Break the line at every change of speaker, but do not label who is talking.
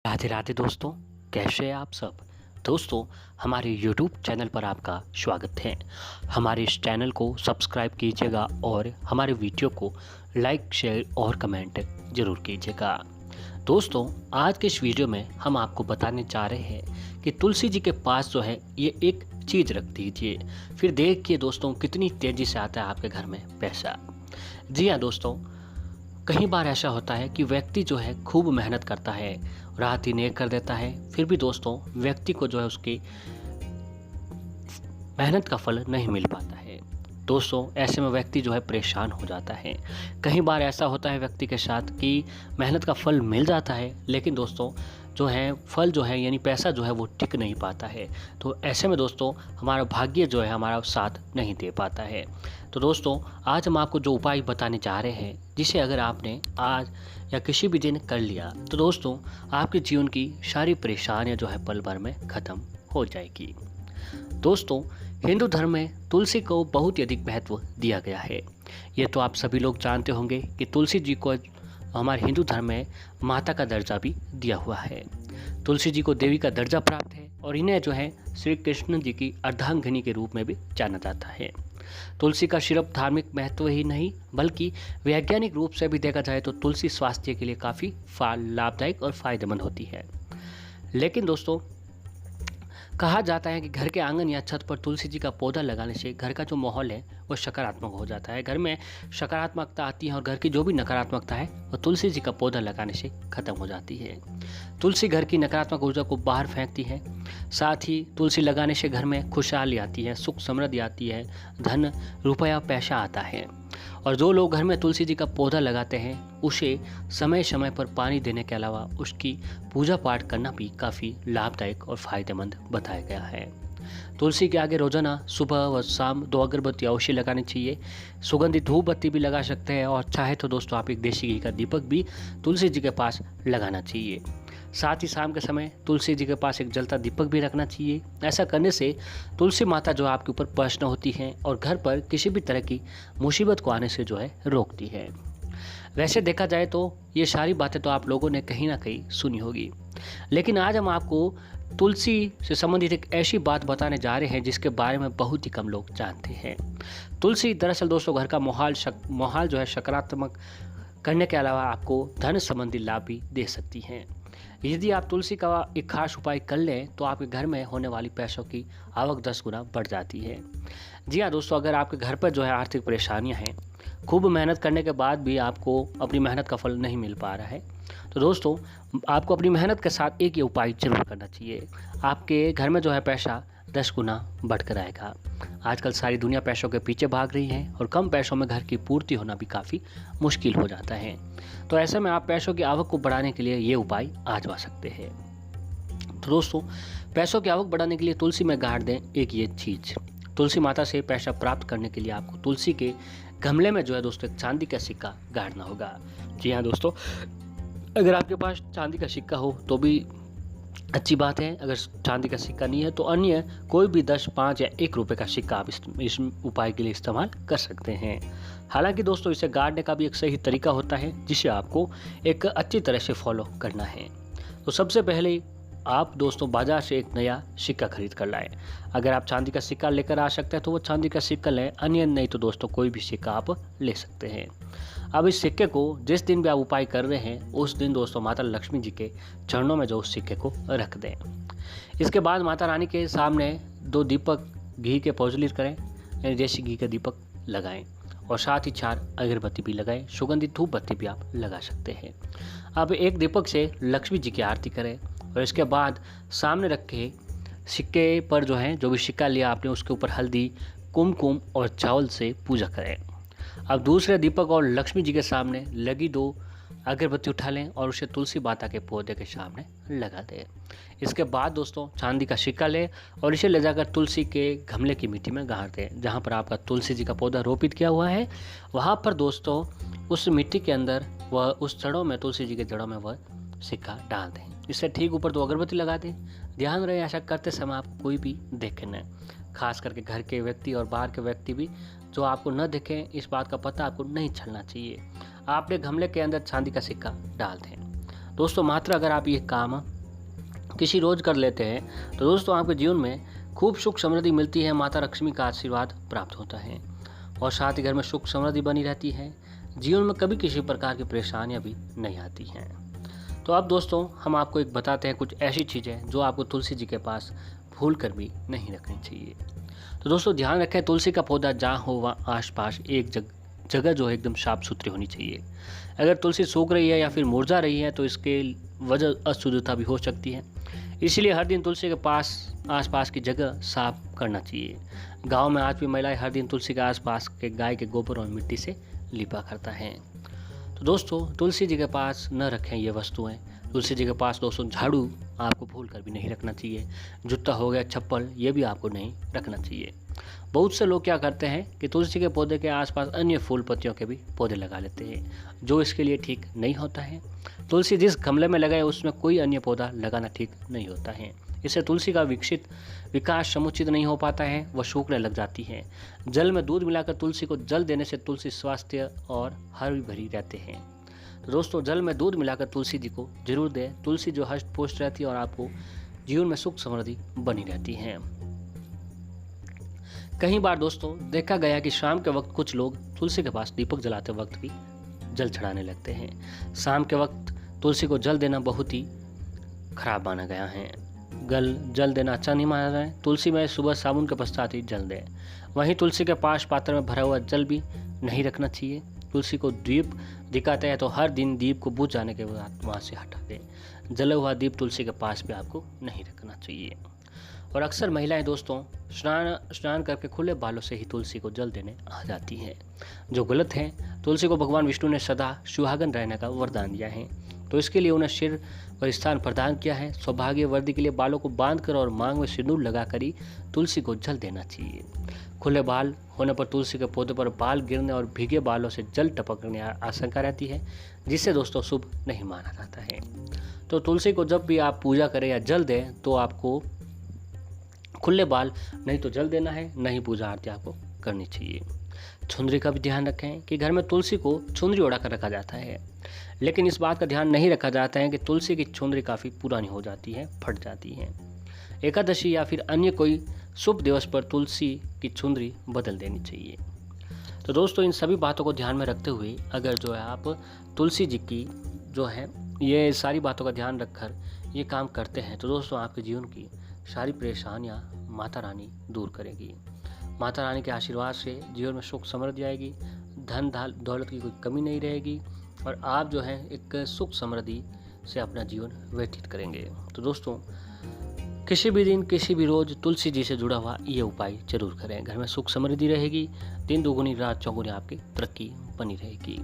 राधे राधे दोस्तों, कैसे हैं आप सब। दोस्तों, हमारे YouTube चैनल पर आपका स्वागत है। हमारे इस चैनल को सब्सक्राइब कीजिएगा और हमारे वीडियो को लाइक, शेयर और कमेंट ज़रूर कीजिएगा। दोस्तों, आज के इस वीडियो में हम आपको बताने जा रहे हैं कि तुलसी जी के पास जो है ये एक चीज़ रख दीजिए, फिर देखिए दोस्तों कितनी तेज़ी से आता है आपके घर में पैसा। जी हाँ दोस्तों, कई बार ऐसा होता है कि व्यक्ति जो है खूब मेहनत करता है, रात दिन एक कर देता है, फिर भी दोस्तों व्यक्ति को जो है उसकी मेहनत का फल नहीं मिल पाता है। दोस्तों, ऐसे में व्यक्ति जो है परेशान हो जाता है। कई बार ऐसा होता है व्यक्ति के साथ कि मेहनत का फल मिल जाता है, लेकिन दोस्तों जो है फल जो है यानी पैसा जो है वो टिक नहीं पाता है। तो ऐसे में दोस्तों हमारा भाग्य जो है हमारा साथ नहीं दे पाता है। तो दोस्तों, आज हम आपको जो उपाय बताने जा रहे हैं, जिसे अगर आपने आज या किसी भी दिन कर लिया तो दोस्तों आपके जीवन की सारी परेशानियां जो है पल भर में ख़त्म हो जाएगी। दोस्तों, हिंदू धर्म में तुलसी को बहुत ही अधिक महत्व दिया गया है। ये तो आप सभी लोग जानते होंगे कि तुलसी जी को हमारे हिंदू धर्म में माता का दर्जा भी दिया हुआ है। तुलसी जी को देवी का दर्जा प्राप्त है और इन्हें जो है श्री कृष्ण जी की अर्धांगिनी के रूप में भी जाना जाता है। तुलसी का सिर्फ धार्मिक महत्व ही नहीं बल्कि वैज्ञानिक रूप से भी देखा जाए तो तुलसी स्वास्थ्य के लिए काफ़ी लाभदायक और फायदेमंद होती है। लेकिन दोस्तों, कहा जाता है कि घर के आंगन या छत पर तुलसी जी का पौधा लगाने से घर का जो माहौल है वो सकारात्मक हो जाता है। घर में सकारात्मकता आती है और घर की जो भी नकारात्मकता है वो तुलसी जी का पौधा लगाने से ख़त्म हो जाती है। तुलसी घर की नकारात्मक ऊर्जा को बाहर फेंकती है। साथ ही तुलसी लगाने से घर में खुशहाली आती है, सुख समृद्धि आती है, धन रुपया पैसा आता है। और जो लोग घर में तुलसी जी का पौधा लगाते हैं उसे समय समय पर पानी देने के अलावा उसकी पूजा पाठ करना भी काफ़ी लाभदायक और फ़ायदेमंद बताया गया है। तुलसी के आगे रोजाना सुबह व शाम 2 अगरबत्ती अवश्य लगानी चाहिए। सुगंधित धूप बत्ती भी लगा सकते हैं और चाहे तो दोस्तों आप एक देसी घी का दीपक भी तुलसी जी के पास लगाना चाहिए। साथ ही शाम के समय तुलसी जी के पास एक जलता दीपक भी रखना चाहिए। ऐसा करने से तुलसी माता जो आपके ऊपर प्रसन्न होती हैं और घर पर किसी भी तरह की मुसीबत को आने से जो है रोकती है। वैसे देखा जाए तो ये सारी बातें तो आप लोगों ने कहीं ना कहीं सुनी होगी, लेकिन आज हम आपको तुलसी से संबंधित एक ऐसी बात बताने जा रहे हैं जिसके बारे में बहुत ही कम लोग जानते हैं। तुलसी दरअसल दोस्तों घर का माहौल जो है सकारात्मक करने के अलावा आपको धन संबंधी लाभ भी दे सकती हैं। यदि आप तुलसी का एक खास उपाय कर लें तो आपके घर में होने वाली पैसों की आवक 10 गुना बढ़ जाती है। जी हाँ दोस्तों, अगर आपके घर पर जो है आर्थिक परेशानियां हैं, खूब मेहनत करने के बाद भी आपको अपनी मेहनत का फल नहीं मिल पा रहा है, तो दोस्तों आपको अपनी मेहनत के साथ एक ये उपाय जरूर करना चाहिए। आपके घर में जो है पैसा 10 गुना बढ़कर आएगा। आजकल सारी दुनिया पैसों के पीछे भाग रही है और कम पैसों में घर की पूर्ति होना भी काफ़ी मुश्किल हो जाता है। तो ऐसे में आप पैसों की आवक को बढ़ाने के लिए ये उपाय आजमा सकते हैं। तो दोस्तों, पैसों की आवक बढ़ाने के लिए तुलसी में गाड़ दें एक ये चीज़। तुलसी माता से पैसा प्राप्त करने के लिए आपको तुलसी के गमले में जो है दोस्तों एक चांदी का सिक्का गाड़ना होगा। जी हाँ दोस्तों, अगर आपके पास चांदी का सिक्का हो तो भी अच्छी बात है। अगर चांदी का सिक्का नहीं है तो अन्य कोई भी 10, 5 या 1 रुपये का सिक्का आप इस उपाय के लिए इस्तेमाल कर सकते हैं। हालांकि दोस्तों इसे गाड़ने का भी एक सही तरीका होता है जिसे आपको एक अच्छी तरह से फॉलो करना है। तो सबसे पहले आप दोस्तों बाजार से एक नया सिक्का खरीद कर लाएं। अगर आप चांदी का सिक्का लेकर आ सकते हैं तो वो चांदी का सिक्का लें, अन्य नहीं तो दोस्तों कोई भी सिक्का आप ले सकते हैं। अब इस सिक्के को जिस दिन भी आप उपाय कर रहे हैं उस दिन दोस्तों माता लक्ष्मी जी के चरणों में जो उस सिक्के को रख दें। इसके बाद माता रानी के सामने 2 दीपक घी के प्रज्वलित करें, यानी देसी घी के दीपक लगाएं और साथ ही 4 अगरबत्ती भी लगाएं। सुगंधित धूप बत्ती भी आप लगा सकते हैं। अब एक दीपक से लक्ष्मी जी की आरती करें और इसके बाद सामने रखे सिक्के पर जो है जो भी सिक्का लिया आपने उसके ऊपर हल्दी, कुमकुम और चावल से पूजा करें। अब दूसरे दीपक और लक्ष्मी जी के सामने लगी 2 अगरबत्ती उठा लें और उसे तुलसी माता के पौधे के सामने लगा दें। इसके बाद दोस्तों चांदी का सिक्का लें और इसे ले जाकर तुलसी के गमले की मिट्टी में गाड़ दें। जहाँ पर आपका तुलसी जी का पौधा रोपित किया हुआ है वहाँ पर दोस्तों उस मिट्टी के अंदर वह उस जड़ों में तुलसी जी के जड़ों में वह सिक्का डाल दें। इससे ठीक ऊपर 2 अगरबत्ती लगा दें। ध्यान रहे ऐसा करते समय आपको कोई भी देखे न, खास करके घर के व्यक्ति और बाहर के व्यक्ति भी जो आपको न देखें, इस बात का पता आपको नहीं चलना चाहिए। आपने गमले के अंदर चांदी का सिक्का डाल दें। दोस्तों मात्र अगर आप ये काम किसी रोज कर लेते हैं तो दोस्तों आपके जीवन में खूब सुख समृद्धि मिलती है, माता लक्ष्मी का आशीर्वाद प्राप्त होता है और साथ ही घर में सुख समृद्धि बनी रहती है। जीवन में कभी किसी प्रकार की परेशानियां भी नहीं आती हैं। तो अब दोस्तों हम आपको एक बताते हैं कुछ ऐसी चीज़ें जो आपको तुलसी जी के पास भूल कर भी नहीं रखनी चाहिए। तो दोस्तों ध्यान रखें, तुलसी का पौधा जहाँ हो वहाँ आसपास एक जगह जो है एकदम साफ सुथरी होनी चाहिए। अगर तुलसी सूख रही है या फिर मुरझा रही है तो इसके वजह अशुद्धता भी हो सकती है, इसलिए हर दिन तुलसी के पास आसपास की जगह साफ करना चाहिए। गांव में आज भी महिलाएं हर दिन तुलसी के आसपास के गाय के गोबर और मिट्टी से लिपा करता है। तो दोस्तों तुलसी जी के पास न रखें ये वस्तुएं। तुलसी जी के पास दोस्तों झाड़ू आपको भूल कर भी नहीं रखना चाहिए। जूता हो गया, चप्पल, ये भी आपको नहीं रखना चाहिए। बहुत से लोग क्या करते हैं कि तुलसी के पौधे के आसपास अन्य फूल पत्तियों के भी पौधे लगा लेते हैं, जो इसके लिए ठीक नहीं होता है। तुलसी जिस गमले में लगाए उसमें कोई अन्य पौधा लगाना ठीक नहीं होता है। इससे तुलसी का विकास समुचित नहीं हो पाता है, वह सूखने लग जाती है। जल में दूध मिलाकर तुलसी को जल देने से तुलसी स्वास्थ्य और हरी भरी रहते हैं। तो दोस्तों जल में दूध मिलाकर तुलसी जी को जरूर दें। तुलसी जो हष्ट पुष्ट रहती है और आपको जीवन में सुख समृद्धि बनी रहती है। कई बार दोस्तों देखा गया कि शाम के वक्त कुछ लोग तुलसी के पास दीपक जलाते वक्त भी जल चढ़ाने लगते हैं। शाम के वक्त तुलसी को जल देना बहुत ही खराब माना गया है। जल देना अच्छा नहीं माना जाए। तुलसी में सुबह साबुन के पश्चात ही जल दें। वहीं तुलसी के पास पात्र में भरा हुआ जल भी नहीं रखना चाहिए। तुलसी को दीप दिखाते हैं तो हर दिन दीप को बुझ जाने के बाद वहाँ से हटा दें। जला हुआ दीप तुलसी के पास भी आपको नहीं रखना चाहिए। और अक्सर महिलाएं दोस्तों स्नान करके खुले बालों से ही तुलसी को जल देने आ जाती हैं, जो गलत है। तुलसी को भगवान विष्णु ने सदा सुहागन रहने का वरदान दिया है, तो इसके लिए उन्हें सिर पर स्थान प्रदान किया है। सौभाग्य वृद्धि के लिए बालों को बांधकर और मांग में सिंदूर लगाकर ही तुलसी को जल देना चाहिए। खुले बाल होने पर तुलसी के पौधे पर बाल गिरने और भीगे बालों से जल टपकने आशंका रहती है, जिससे दोस्तों शुभ नहीं माना जाता है। तो तुलसी को जब भी आप पूजा करें या जल दें तो आपको खुले बाल नहीं तो जल देना है, नहीं पूजा आरती आपको करनी चाहिए। चुंदरी का भी ध्यान रखें कि घर में तुलसी को चुंदरी ओढ़ा कर रखा जाता है, लेकिन इस बात का ध्यान नहीं रखा जाता है कि तुलसी की चुंदरी काफ़ी पुरानी हो जाती है, फट जाती है। एकादशी या फिर अन्य कोई शुभ दिवस पर तुलसी की चुंदरी बदल देनी चाहिए। तो दोस्तों इन सभी बातों को ध्यान में रखते हुए अगर जो है आप तुलसी जी की जो है ये सारी बातों का ध्यान रखकर ये काम करते हैं तो दोस्तों आपके जीवन की सारी परेशानियाँ माता रानी दूर करेगी। माता रानी के आशीर्वाद से जीवन में सुख समृद्धि आएगी, धन दौलत की कोई कमी नहीं रहेगी और आप जो है एक सुख समृद्धि से अपना जीवन व्यतीत करेंगे। तो दोस्तों किसी भी दिन किसी भी रोज़ तुलसी जी से जुड़ा हुआ ये उपाय जरूर करें। घर में सुख समृद्धि रहेगी, दिन दोगुनी रात चौगुनी आपकी तरक्की बनी रहेगी।